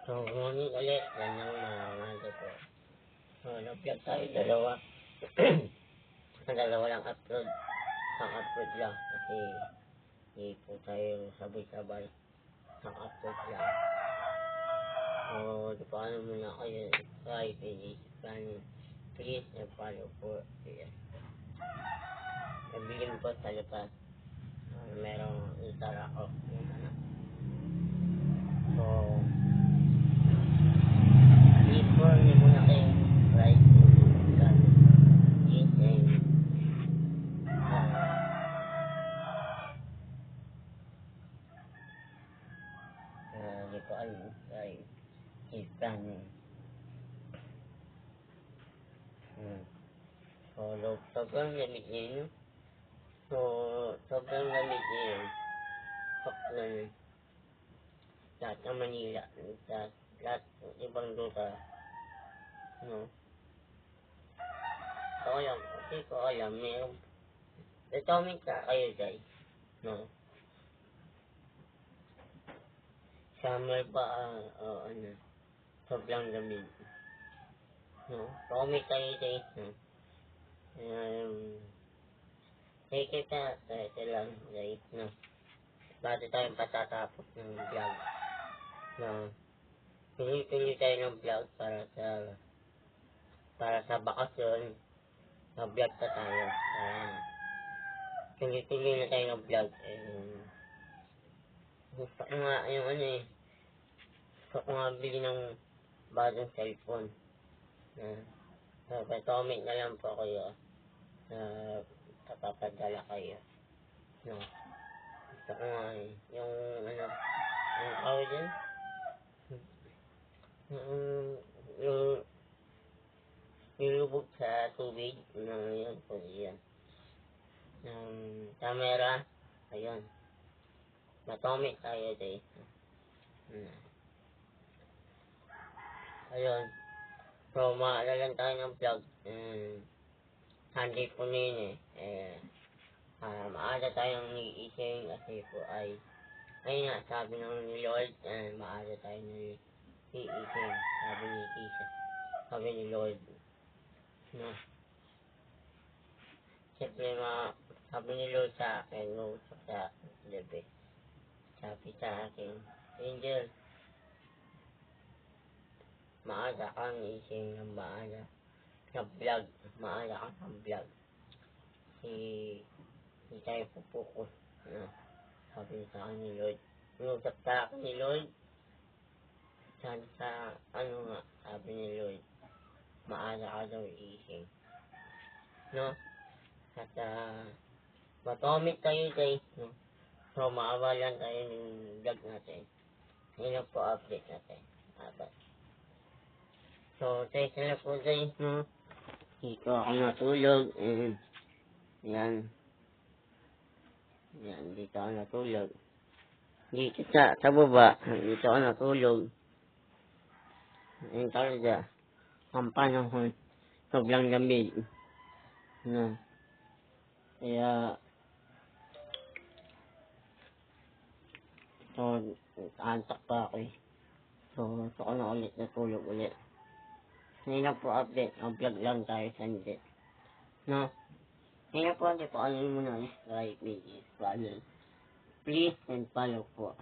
So, ngunit ulit, yan ang mga po. So, nag-vlog tayo, dalawa. Dalawa lang upload. Ang upload lang. Kasi, hindi po tayo sabay-sabay. Ang upload lang. So, di pa ano muna kayo. Try, please, follow po. Ayan. Nabilin ko sa labas. Merong itara ko. So, before niyo muna kayo right yes and di ko alam right is planning so sobrang lamig niya yun sobrang lamig niya yun ng lahat ng Manila lahat ng ibang lugar so alam kasi ko alam mayroong comment ka kayo guys summer ba sobrang lamig comment kayo guys take it lang guys bago tayo patatapos ng vlog tuloy-tuloy tayo ng vlog para sa bakasyon mag-vlog pa tayo tuloy-tuloy na tayo ng vlog gusto ko nga yung gusto ko nga bili ng bagong cellphone comment na lang po kayo papapadala kayo gusto ko nga yung yung tawag dyan yung nilubog sa tubig yun po yan camera ayun matomit tayo guys ayun so maalalan tayo ng vlog Sunday po na yun maaga tayong nag-iising kasi po ay nga sabi ng ni Lord maaga tayo nag-iising sabi ni Lord siyempre sabi ni Lord sa akin sa gabi sabi sa akin Angel maaga kang ising ng maaga sa vlog maaga kang sa vlog hindi tayo pupukus sabi sa akin ni Lord nusap sa akin ni Lord sa sabi ni Lord maaga ka daw ising at matomit tayo guys so maawalan tayo ng vlog natin yun po update natin so tayo na po guys dito ako natulog yan dito ako natulog dito sa baba dito ako natulog yun talaga ang panahon sobrang lamig kaya so antak pa ako so gusto ko na ulit natulog ulit hindi na po update ang vlog lang tayo Sunday hindi na po hindi po ano muna like please and follow po